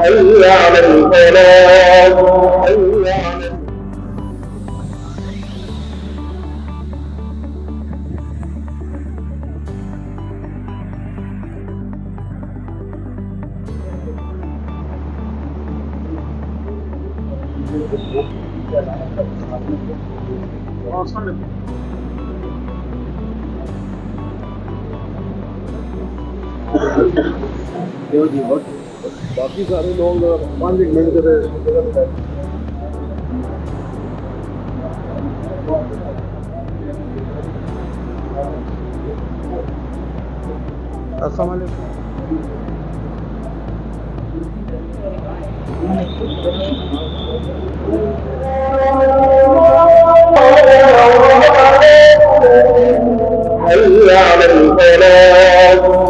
حي على الفلاح حي على बाकी सारे लोग 5 मिनट के अस्सलाम حي على الفلاح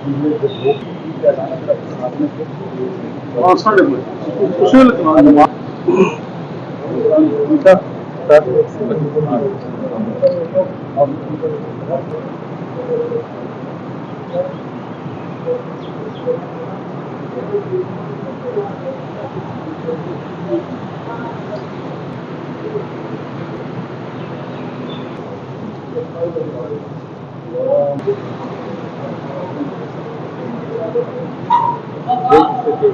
News Network अपना स्टेशन।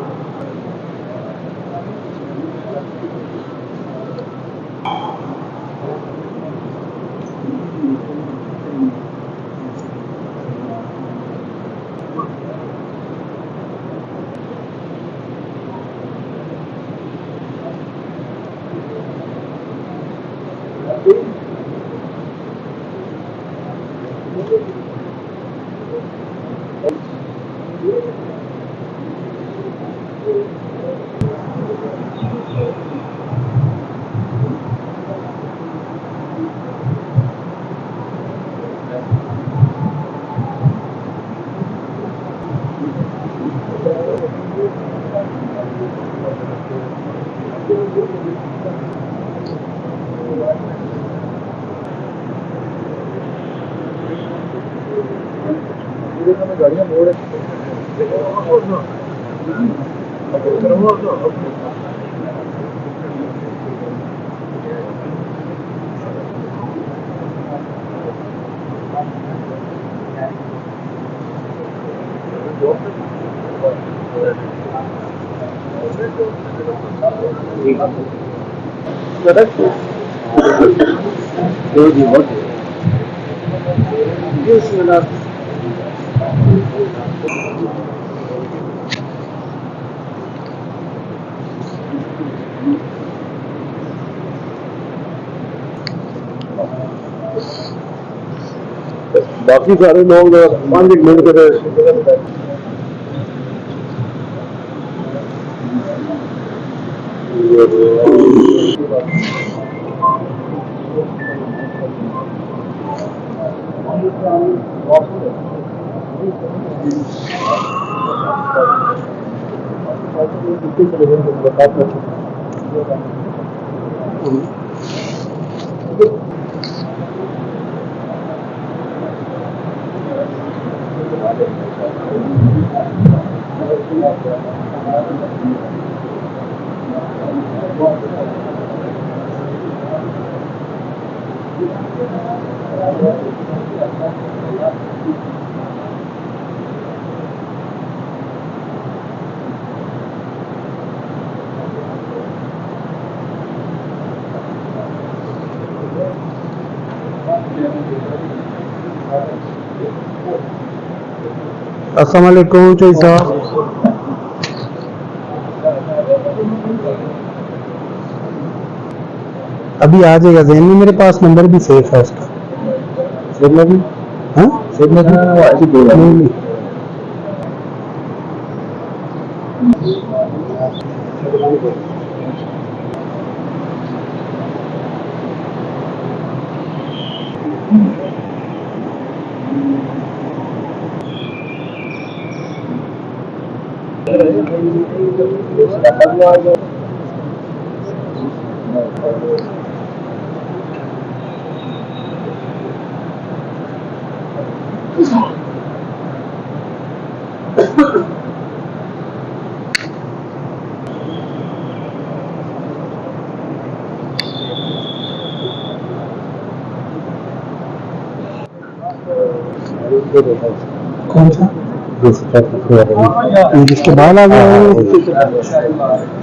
गाड़ियां मोड़ बाकी सारे लोग 5 मिनट के अस्सलाम वालेकुम चौधरी साहब। अभी आ जाएगा जहन में, मेरे पास नंबर भी सेफ है उसका। सेफ में भी? हाँ सेफ में भी नहीं। कौन सा? ये जिसके बाल आ गया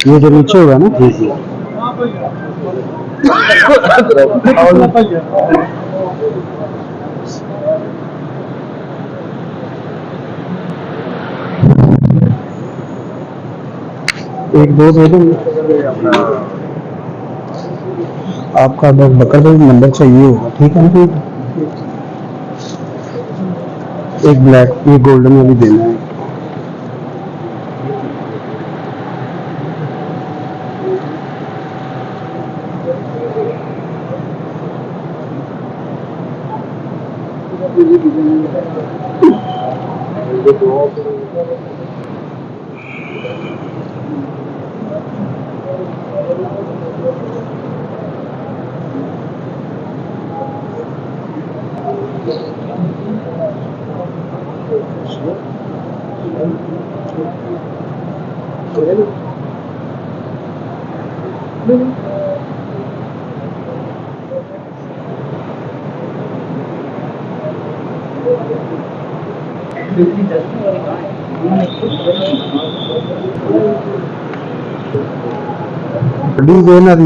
ये जो नीचे होगा ना। जी जी। एक दो दे देंगे आपका। बकर भाई नंबर चाहिए होगा, ठीक है ना? एक ब्लैक, ये गोल्डन में भी देना है।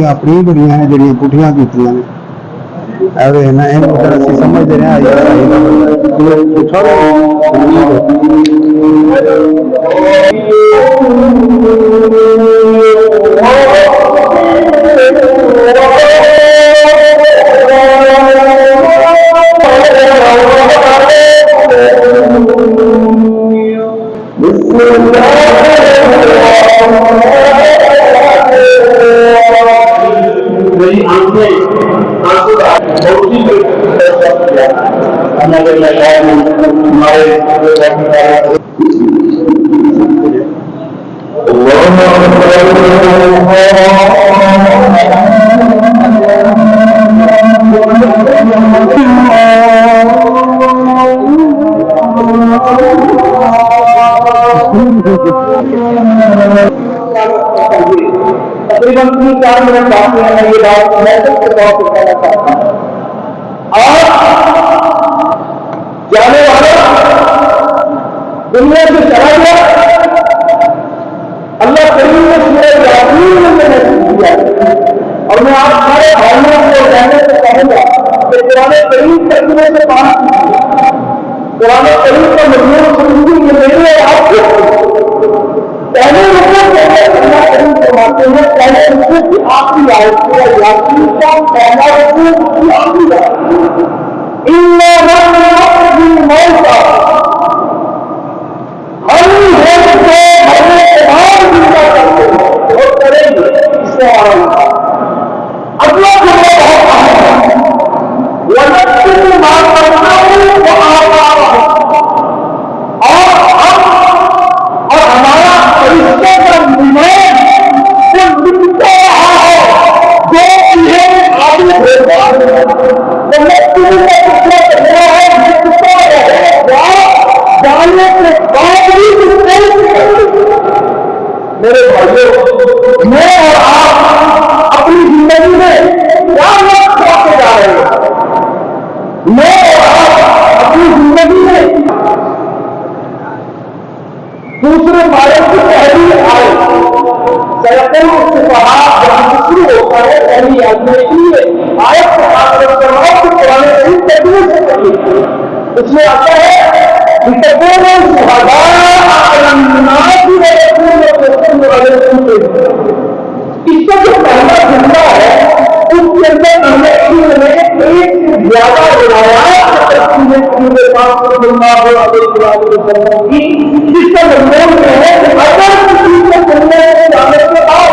अपनी बड़िया ने जड़िया पुठिया की समझते रहे। तकरीबन 3-4 मिनट बाकी है। ये बात मैसेज के तौर पर कहना चाहता हूं। आज जाने वाला दुनिया से चला गया। अल्लाह करीम ने सूरह यासीन में मैसेज दिया और मैं आप सारे भाइयों को कहने से कहूंगा कि कुरान करीम तर्जुमे से बात कीजिए। कुरान करीम का मजमून समझिए कि मेरे और आपके पहले रुकू पहले अल्लाह करीम फरमाते हैं, पहले रुकू की आखिरी आयत सूरह यासीन का पहला रुकू की आखिरी आयत, इन्ना नहनु नुहयिल मौता, हम मौत को हमें तमाम जिंदा करते हैं और करेंगे। इसको आराम अगला जुमला बहुत अहम है, वनक्तुबु मा क़द्दमू व आथारहुम, इबारत की पहली आयत सैकड़ों सुफहा जहां शुरू होता है पहली आयत में, इसलिए आयत को खास कर करवाओ कि पुराने कई तर्जुमे से पढ़िए। उसमें आता है इसका जो पहला जुमला है उसके अंदर हमें एक से ज्यादा रिवायात की, जिसका मतलब यह है कि अगर किसी को सुनने के जाने के बाद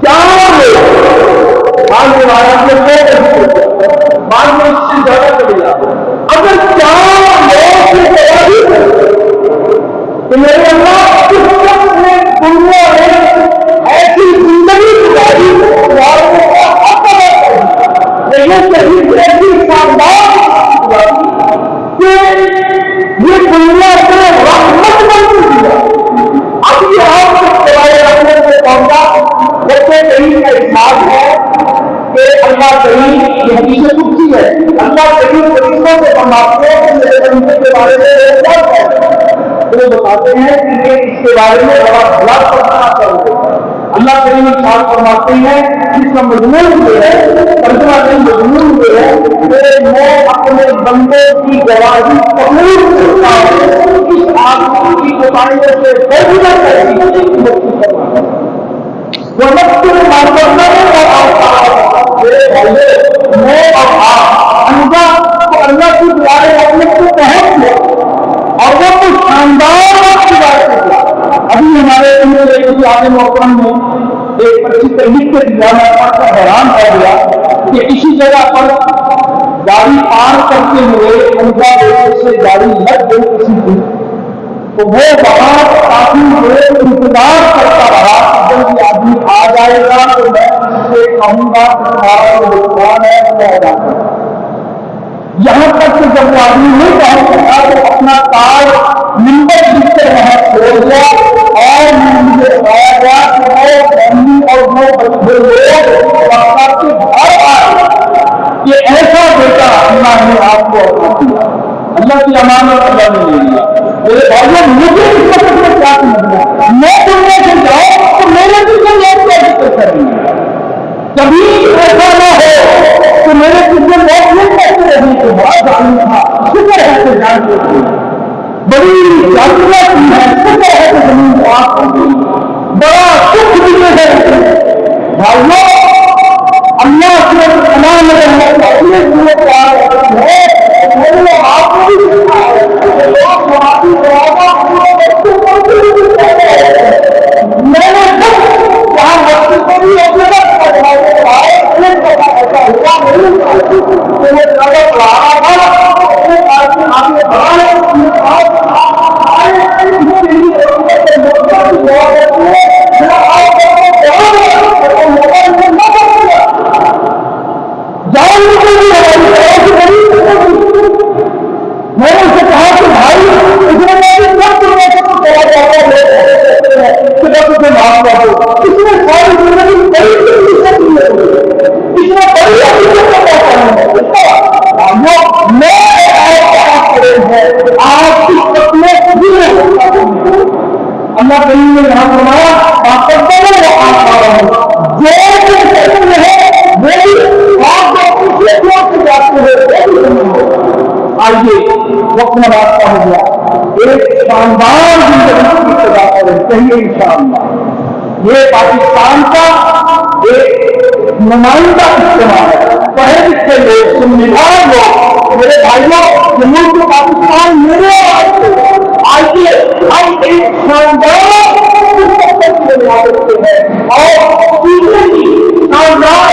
चार लोग मान रिवायात में बाद में इससे ज्यादा चले जाते, अगर चार लोग से जवाबी तो मेरे अल्लाह किस शख्स ने दुनिया में ऐसी जिंदगी गुजारी लेकिन कभी ऐसी शानदार कि ये दुनिया से रहमत बन चुकी है। अब ये आपको सवाल रखने से पहुंचा जैसे कहीं का हिसाब है कि अल्लाह कहीं ये हदीस कुदसी है, अल्लाह कहीं फरिश्तों से फरमाते हैं कि मेरे बंदे के बारे में क्या है, तो वो बताते हैं कि ये इसके बारे में बड़ा भला करना चाहिए। अल्लाह करीम इरशाद फरमाते हैं जिसका मजमून ये है, तर्जुमा नहीं मजमून ये है कि मैं अपने बंदे की गवाही कबूल करता हूं, इस आदमी की कोताहियों से बचना चाहिए, वो मस्जिद मान करना है और मेरे भाइयों मैं और आप अंजा तो अल्लाह की दुआएं अपने को पहुंच गया और वो कुछ शानदार की बात है। अभी हमारे आगे मोहतरम में एक पर्ची पे लिख के दिया, मैं पढ़कर हैरान हो गया कि किसी जगह पर गाड़ी पार करते हुए उनका बेटे से गाड़ी लग गई किसी की, तो वो वहां काफी देर इंतजार करता रहा जब ये आदमी आ जाएगा तो मैं उससे कहूंगा कि तुम्हारा जो नुकसान है वो अदा कर। यहां तक कि जब वो आदमी नहीं पहुंच सका तो अपना कार नंबर लिखते वहां छोड़ दिया और मुझे बताया गया कि वो फैमिली और वो बच्चे लोग वक्ता के घर आए। ये ऐसा बेटा अल्लाह ने आपको अता किया, अल्लाह की अमानत अल्लाह ने ले लिया। मेरे भाइयों मुझे इस वक्त में क्या समझना, मैं दुनिया से जाऊं तो मेरे पीछे लोग क्या जिक्र करेंगे, कभी ऐसा ना हो तो मेरे पीछे लोग नहीं कहते रहे तो बड़ा जालिम था, शुक्र है कि जान होती, बड़ी यात्रा की है, शुक्र है कि जमीन पास होगी, बड़ा सुख मिले है। भाइयों अल्लाह से तमाम अपने पूरे प्यार है, आपको भी मिलता है मैंने जहां बच्चे को भी अपने ऐसा हुआ नहीं आगे बढ़ाए मैंने उसे कहा कि भाई इसने मेरी सब दुनिया से तो चला जाता है कि बस उसे माफ कर दो, इसने सारी जिंदगी बड़ी जिंदगी से की है, इसने बड़ी हकीकत को क्या करेंगे मैं आपकी सपने पूरे अल्लाह करीम ने यहाँ फरमाया वापस करो वो आप आ रहा हूँ जो है वो भी आप जो पिछले क्लास से जाते हुए आइए वक्त में रास्ता हो गया, एक शानदार जिंदगी की सदा करें चाहिए इंशाअल्लाह। ये पाकिस्तान का एक नुमाइंदा इस्तेमाल है, पढ़े लिखे लोग, जिम्मेदार लोग, मेरे भाइयों ये मुल्क पाकिस्तान मेरे आइए हम एक शानदार हैं और शानदार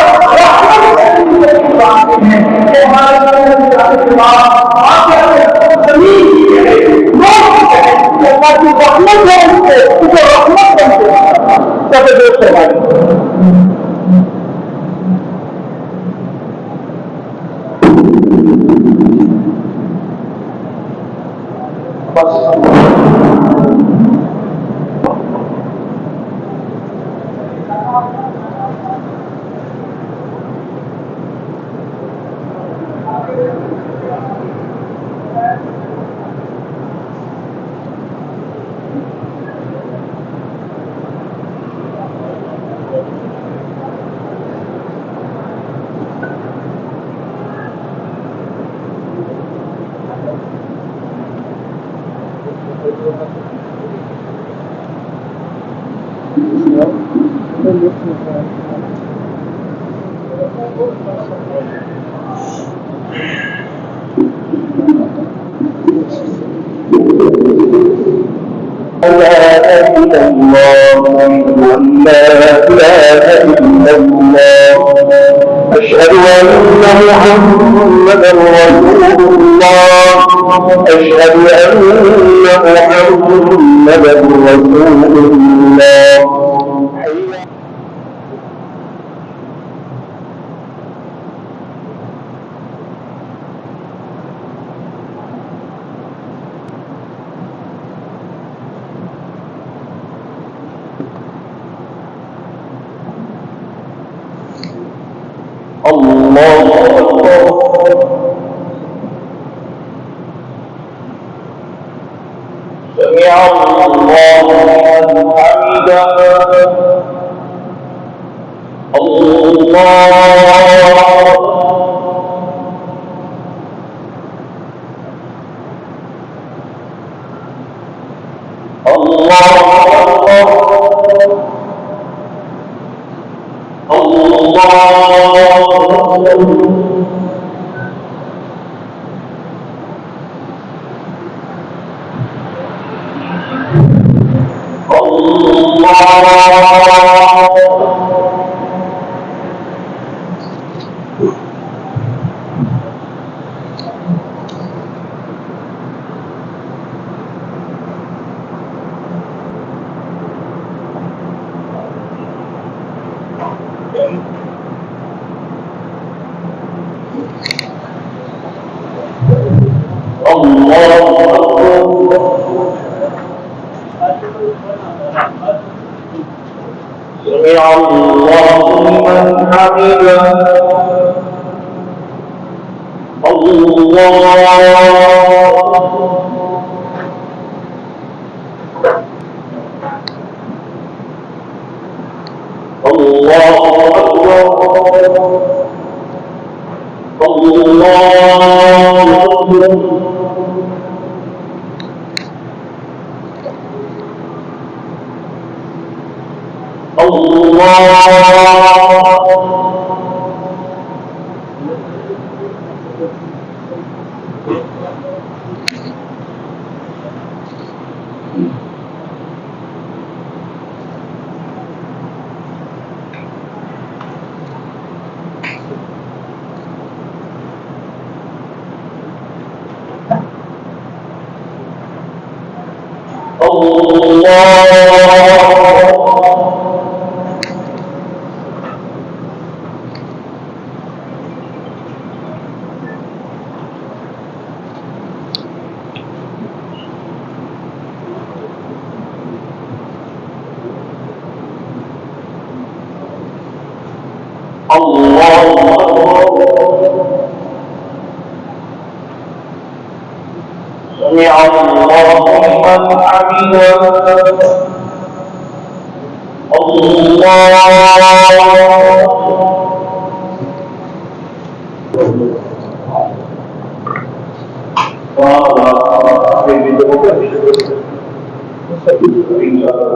لا إله إلا الله أشهد أن محمدا رسول الله أشهد أن محمدا رسول الله الله أكبر سمع الله لمن حمده الله سمع الله لمن حمده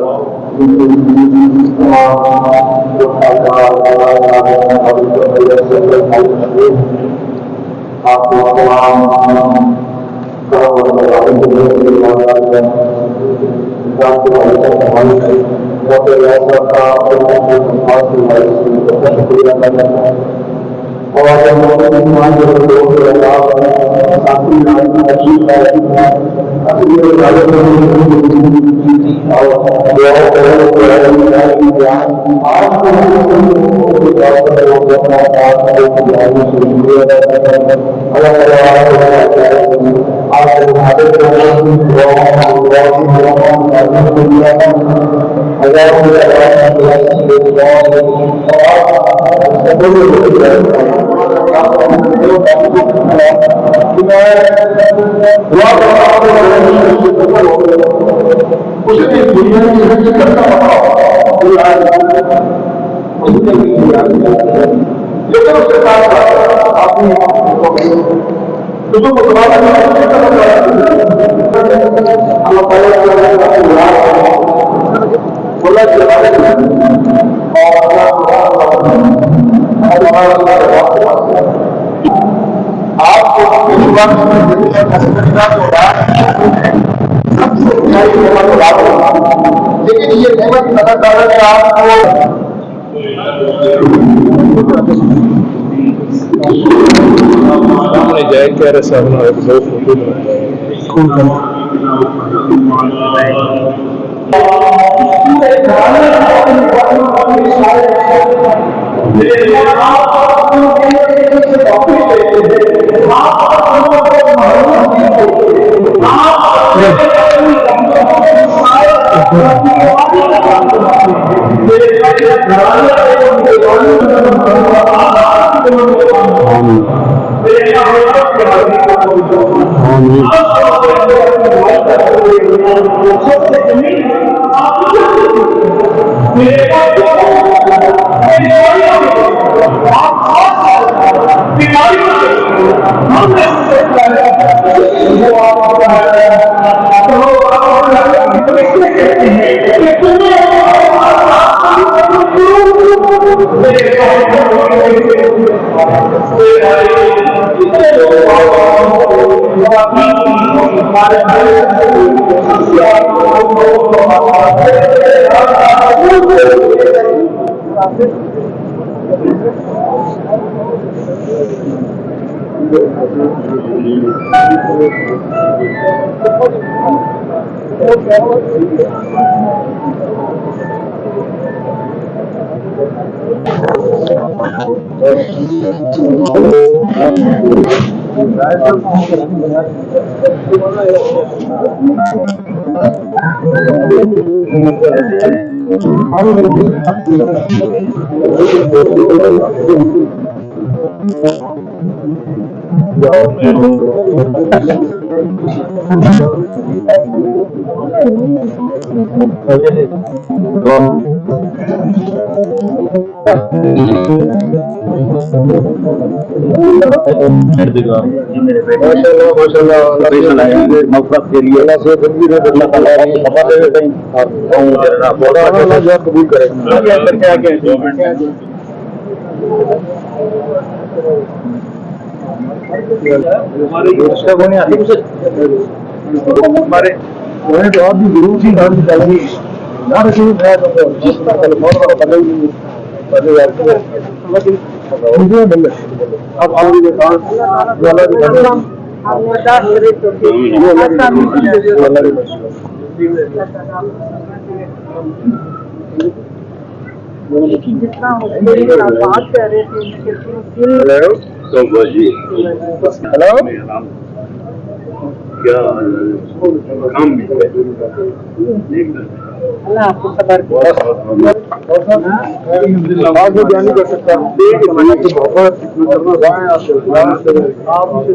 सबसे लेकिन ये नेमत अल्लाह ताला ने आपको सामने जाए कह रहे सामने दो फोटो कौन कर कबूल करें हमारे तो आप भी जरूर थी ना रखी अब जितना बात कर रहे थे हेलो क्या काम आपको खबर आवाज में बयान नहीं कर सकता आप उसे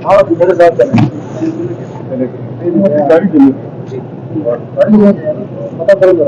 हाँ मेरे साथ चलें गाड़ी चलिए पता करेगा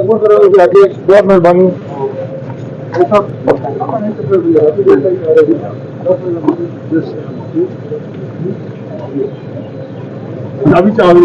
बहुत मेहरबानी। अभी चावल